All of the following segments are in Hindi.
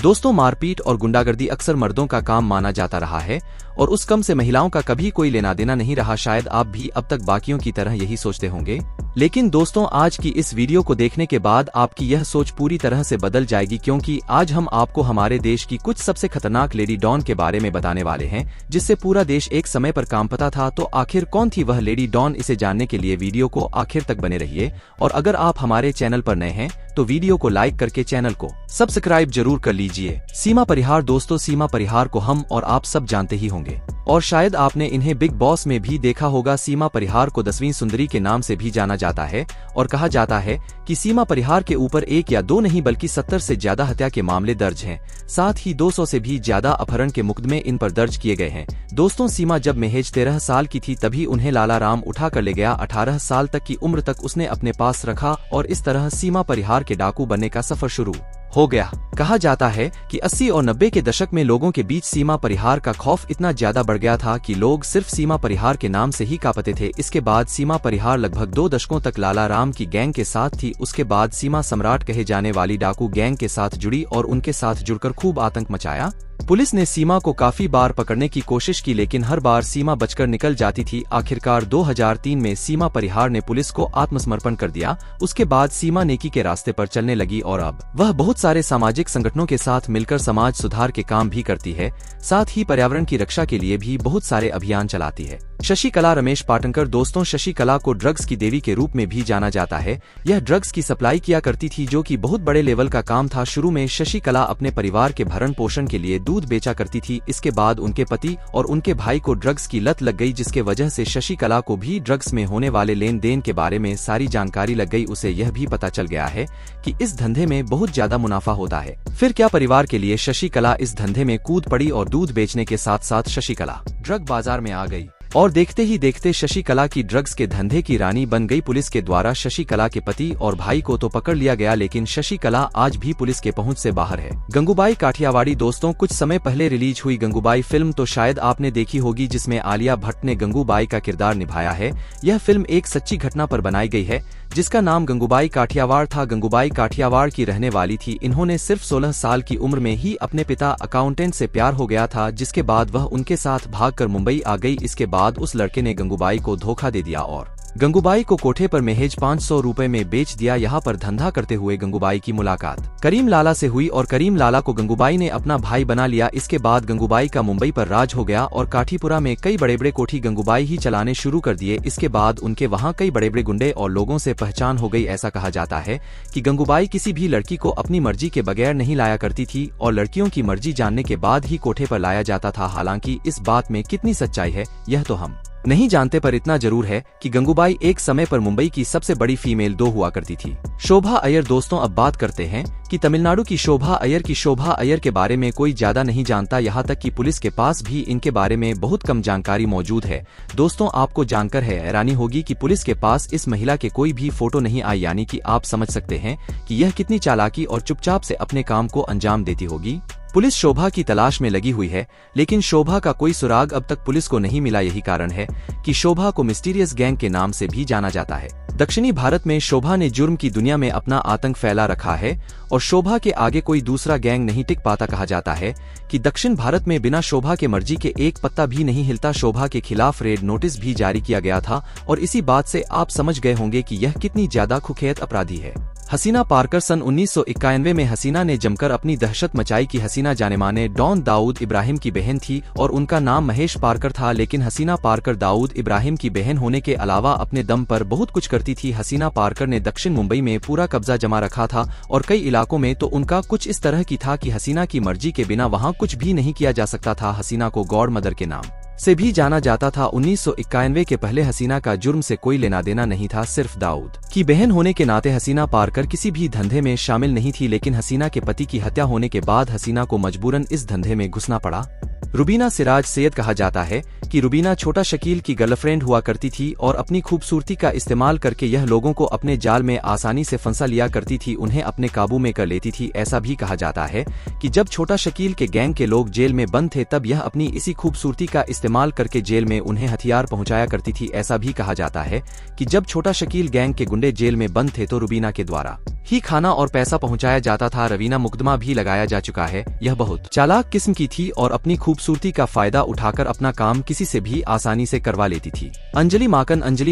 दोस्तों, मारपीट और गुंडागर्दी अक्सर मर्दों का काम माना जाता रहा है और उस कम से महिलाओं का कभी कोई लेना देना नहीं रहा। शायद आप भी अब तक बाकियों की तरह यही सोचते होंगे, लेकिन दोस्तों आज की इस वीडियो को देखने के बाद आपकी यह सोच पूरी तरह से बदल जाएगी, क्योंकि आज हम आपको हमारे देश की कुछ सबसे खतरनाक लेडी डॉन के बारे में बताने वाले हैं, जिससे पूरा देश एक समय पर कांपता था। तो आखिर कौन थी वह लेडी डॉन, इसे जानने के लिए वीडियो को आखिर तक बने रहिए। और अगर आप हमारे चैनल पर नए हैं तो वीडियो को लाइक करके चैनल को सब्सक्राइब जरूर कर लीजिए। सीमा परिहार। दोस्तों, सीमा परिहार को हम और आप सब जानते ही होंगे और शायद आपने इन्हें बिग बॉस में भी देखा होगा। सीमा परिहार को 10वीं सुंदरी के नाम से भी जाना जाता है और कहा जाता है कि सीमा परिहार के ऊपर 1 या 2 नहीं बल्कि 70 से ज्यादा हत्या के मामले दर्ज हैं। साथ ही 200 से भी ज्यादा अपहरण के मुकदमे इन पर दर्ज किए गए हैं। दोस्तों, सीमा जब महज 13 साल की थी तभी उन्हें लाला राम उठा कर ले गया। 18 साल तक की उम्र तक उसने अपने पास रखा और इस तरह सीमा परिहार के डाकू बनने का सफर शुरू हो गया। कहा जाता है कि 80 और 90 के दशक में लोगों के बीच सीमा परिहार का खौफ इतना ज्यादा बढ़ गया था कि लोग सिर्फ सीमा परिहार के नाम से ही कांपते थे। इसके बाद सीमा परिहार लगभग 2 दशकों तक लाला राम की गैंग के साथ थी। उसके बाद सीमा सम्राट कहे जाने वाली डाकू गैंग के साथ जुड़ी और उनके साथ जुड़कर खूब आतंक मचाया। पुलिस ने सीमा को काफी बार पकड़ने की कोशिश की, लेकिन हर बार सीमा बचकर निकल जाती थी। आखिरकार 2003 में सीमा परिहार ने पुलिस को आत्मसमर्पण कर दिया। उसके बाद सीमा नेकी के रास्ते पर चलने लगी और अब वह बहुत सारे सामाजिक संगठनों के साथ मिलकर समाज सुधार के काम भी करती है। साथ ही पर्यावरण की रक्षा के लिए भी बहुत सारे अभियान चलाती है। शशिकला रमेश पाटनकर। दोस्तों, शशिकला को ड्रग्स की देवी के रूप में भी जाना जाता है। यह ड्रग्स की सप्लाई किया करती थी, जो कि बहुत बड़े लेवल का काम था। शुरू में शशिकला अपने परिवार के भरण पोषण के लिए दूध बेचा करती थी। इसके बाद उनके पति और उनके भाई को ड्रग्स की लत लग गई, जिसके वजह से शशिकला को भी ड्रग्स में होने वाले लेन देन के बारे में सारी जानकारी लग गई। उसे यह भी पता चल गया है कि इस धंधे में बहुत ज्यादा मुनाफा होता है। फिर क्या परिवार के लिए शशिकला इस धंधे में कूद पड़ी और दूध बेचने के साथ साथ शशिकला ड्रग बाजार में आ गई और देखते ही देखते शशिकला की ड्रग्स के धंधे की रानी बन गई। पुलिस के द्वारा शशिकला के पति और भाई को तो पकड़ लिया गया, लेकिन शशिकला आज भी पुलिस के पहुंच से बाहर है। गंगूबाई काठियावाड़ी। दोस्तों, कुछ समय पहले रिलीज हुई गंगूबाई फिल्म तो शायद आपने देखी होगी, जिसमें आलिया भट्ट ने गंगूबाई का किरदार निभाया है। यह फिल्म एक सच्ची घटना पर बनाई गई है, जिसका नाम गंगूबाई काठियावाड़ था। गंगूबाई काठियावाड़ की रहने वाली थी। इन्होंने सिर्फ 16 साल की उम्र में ही अपने पिता अकाउंटेंट से प्यार हो गया था, जिसके बाद वह उनके साथ भागकर मुंबई आ गई। इसके बाद उस लड़के ने गंगूबाई को धोखा दे दिया और गंगूबाई को कोठे पर महज 500 रुपए में बेच दिया। यहाँ पर धंधा करते हुए गंगूबाई की मुलाकात करीम लाला से हुई और करीम लाला को गंगूबाई ने अपना भाई बना लिया। इसके बाद गंगूबाई का मुंबई पर राज हो गया और काठीपुरा में कई बड़े बड़े कोठी गंगूबाई ही चलाने शुरू कर दिए। इसके बाद उनके वहाँ कई बड़े बड़े गुंडे और लोगों से पहचान हो गई। ऐसा कहा जाता है कि गंगूबाई किसी भी लड़की को अपनी मर्जी के बगैर नहीं लाया करती थी और लड़कियों की मर्जी जानने के बाद ही कोठे पर लाया जाता था। हालांकि इस बात में कितनी सच्चाई है यह तो हम नहीं जानते, पर इतना जरूर है कि गंगूबाई एक समय पर मुंबई की सबसे बड़ी फीमेल 2 हुआ करती थी। शोभा अय्यर। दोस्तों, अब बात करते हैं कि तमिलनाडु की शोभा अय्यर की। शोभा अय्यर के बारे में कोई ज्यादा नहीं जानता, यहाँ तक कि पुलिस के पास भी इनके बारे में बहुत कम जानकारी मौजूद है। दोस्तों, आपको जानकर है हैरानी होगी कि पुलिस के पास इस महिला के कोई भी फोटो नहीं आई, यानी कि आप समझ सकते हैं कि यह कितनी चालाकी और चुपचाप से अपने काम को अंजाम देती होगी। पुलिस शोभा की तलाश में लगी हुई है, लेकिन शोभा का कोई सुराग अब तक पुलिस को नहीं मिला। यही कारण है कि शोभा को मिस्टीरियस गैंग के नाम से भी जाना जाता है। दक्षिणी भारत में शोभा ने जुर्म की दुनिया में अपना आतंक फैला रखा है और शोभा के आगे कोई दूसरा गैंग नहीं टिक पाता। कहा जाता है कि दक्षिण भारत में बिना शोभा के मर्जी के एक पत्ता भी नहीं हिलता। शोभा के खिलाफ रेड नोटिस भी जारी किया गया था और इसी बात से आप समझ गए होंगे कि यह कितनी ज्यादा कुख्यात अपराधी है। हसीना पार्कर। सन 1991 में हसीना ने जमकर अपनी दहशत मचाई कि हसीना जानेमाने डॉन दाऊद इब्राहिम की बहन थी और उनका नाम महेश पार्कर था। लेकिन हसीना पार्कर दाऊद इब्राहिम की बहन होने के अलावा अपने दम पर बहुत कुछ करती थी। हसीना पार्कर ने दक्षिण मुंबई में पूरा कब्जा जमा रखा था और कई इलाकों में तो उनका कुछ इस तरह की था कि हसीना की मर्जी के बिना वहां कुछ भी नहीं किया जा सकता था। हसीना को गॉड मदर के नाम से भी जाना जाता था। 1991 के पहले हसीना का जुर्म से कोई लेना देना नहीं था। सिर्फ दाऊद की बहन होने के नाते हसीना पार्कर किसी भी धंधे में शामिल नहीं थी, लेकिन हसीना के पति की हत्या होने के बाद हसीना को मजबूरन इस धंधे में घुसना पड़ा। रुबीना सिराज सैयद कहा जाता है कि रुबीना छोटा शकील की गर्लफ्रेंड हुआ करती थी और अपनी खूबसूरती का इस्तेमाल करके यह लोगों को अपने जाल में आसानी से फंसा लिया करती थी, उन्हें अपने काबू में कर लेती थी। ऐसा भी कहा जाता है कि जब छोटा शकील के गैंग के लोग जेल में बंद थे तब यह अपनी इसी खूबसूरती का इस्तेमाल करके जेल में उन्हें हथियार पहुंचाया करती थी। ऐसा भी कहा जाता है कि जब छोटा शकील गैंग के गुंडे जेल में बंद थे तो रुबीना के द्वारा ही खाना और पैसा पहुंचाया जाता था। रवीना मुकदमा भी लगाया जा चुका है। यह बहुत चालाक किस्म की थी और अपनी खूबसूरती का फायदा उठाकर अपना काम किसी से भी आसानी से करवा लेती थी। अंजलि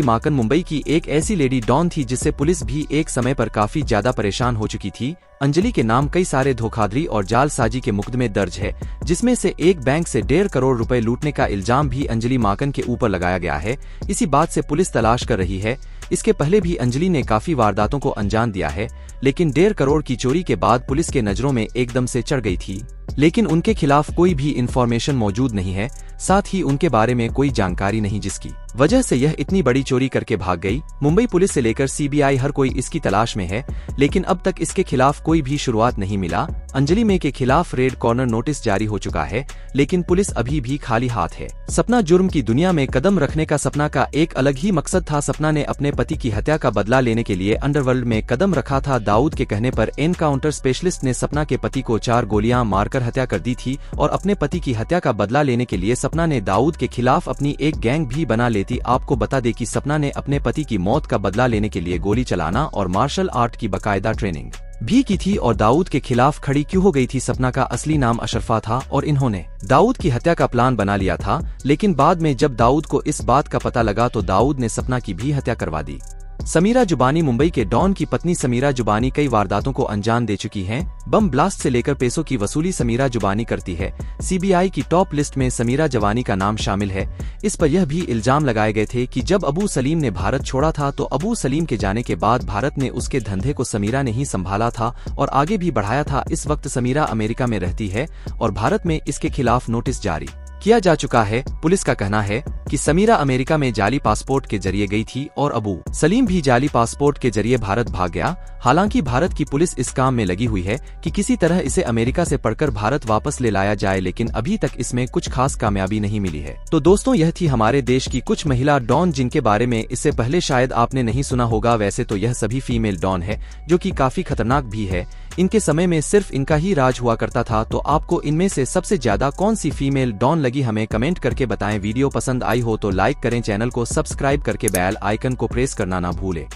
माकन मुंबई की एक ऐसी लेडी डॉन थी जिससे पुलिस भी एक समय पर काफी ज्यादा परेशान हो चुकी थी। अंजलि के नाम कई सारे धोखाधड़ी और जालसाजी के मुकदमे दर्ज है, जिसमें से एक बैंक से 1.5 करोड़ रुपए लूटने का इल्जाम भी अंजलि माकन के ऊपर लगाया गया है। इसी बात से पुलिस तलाश कर रही है। इसके पहले भी अंजलि ने काफी वारदातों को अंजाम दिया है, लेकिन 1.5 करोड़ की चोरी के बाद पुलिस के नजरों में एकदम से चढ़ गई थी। लेकिन उनके खिलाफ कोई भी इंफॉर्मेशन मौजूद नहीं है, साथ ही उनके बारे में कोई जानकारी नहीं, जिसकी वजह से यह इतनी बड़ी चोरी करके भाग गई। मुंबई पुलिस से लेकर सीबीआई हर कोई इसकी तलाश में है, लेकिन अब तक इसके खिलाफ कोई भी शुरुआत नहीं मिला। अंजलि मे के खिलाफ रेड कॉर्नर नोटिस जारी हो चुका है, लेकिन पुलिस अभी भी खाली हाथ है। सपना जुर्म की दुनिया में कदम रखने का सपना का एक अलग ही मकसद था। सपना ने अपने पति की हत्या का बदला लेने के लिए अंडरवर्ल्ड में कदम रखा था। दाऊद के कहने पर एनकाउंटर स्पेशलिस्ट ने सपना के पति को 4 गोलियां मारकर हत्या कर दी थी और अपने पति की हत्या का बदला लेने के लिए सपना ने दाऊद के खिलाफ अपनी एक गैंग भी बना लेती। आपको बता दें कि सपना ने अपने पति की मौत का बदला लेने के लिए गोली चलाना और मार्शल आर्ट की बाकायदा ट्रेनिंग भी की थी और दाऊद के खिलाफ खड़ी क्यों हो गई थी। सपना का असली नाम अशरफा था और इन्होंने दाऊद की हत्या का प्लान बना लिया था, लेकिन बाद में जब दाऊद को इस बात का पता लगा तो दाऊद ने सपना की भी हत्या करवा दी। समीरा जुबानी मुंबई के डॉन की पत्नी समीरा जुबानी कई वारदातों को अंजाम दे चुकी हैं। बम ब्लास्ट से लेकर पैसों की वसूली समीरा जुबानी करती है। सीबीआई की टॉप लिस्ट में समीरा जुबानी का नाम शामिल है। इस पर यह भी इल्जाम लगाए गए थे कि जब अबू सलीम ने भारत छोड़ा था तो अबू सलीम के जाने के बाद भारत ने उसके धंधे को समीरा ने ही संभाला था और आगे भी बढ़ाया था। इस वक्त समीरा अमेरिका में रहती है और भारत में इसके खिलाफ नोटिस जारी किया जा चुका है। पुलिस का कहना है कि समीरा अमेरिका में जाली पासपोर्ट के जरिए गई थी और अबू सलीम भी जाली पासपोर्ट के जरिए भारत भाग गया। हालांकि भारत की पुलिस इस काम में लगी हुई है कि किसी तरह इसे अमेरिका से पढ़कर भारत वापस ले लाया जाए, लेकिन अभी तक इसमें कुछ खास कामयाबी नहीं मिली है। तो दोस्तों, यह थी हमारे देश की कुछ महिला डॉन जिनके बारे में इससे पहले शायद आपने नहीं सुना होगा। वैसे तो यह सभी फीमेल डॉन है जो कि काफी खतरनाक भी है। इनके समय में सिर्फ इनका ही राज हुआ करता था। तो आपको इनमें से सबसे ज्यादा कौन सी फीमेल डॉन लगी, हमें कमेंट करके बताएं। वीडियो पसंद आई हो तो लाइक करें, चैनल को सब्सक्राइब करके बेल आइकन को प्रेस करना ना भूलें।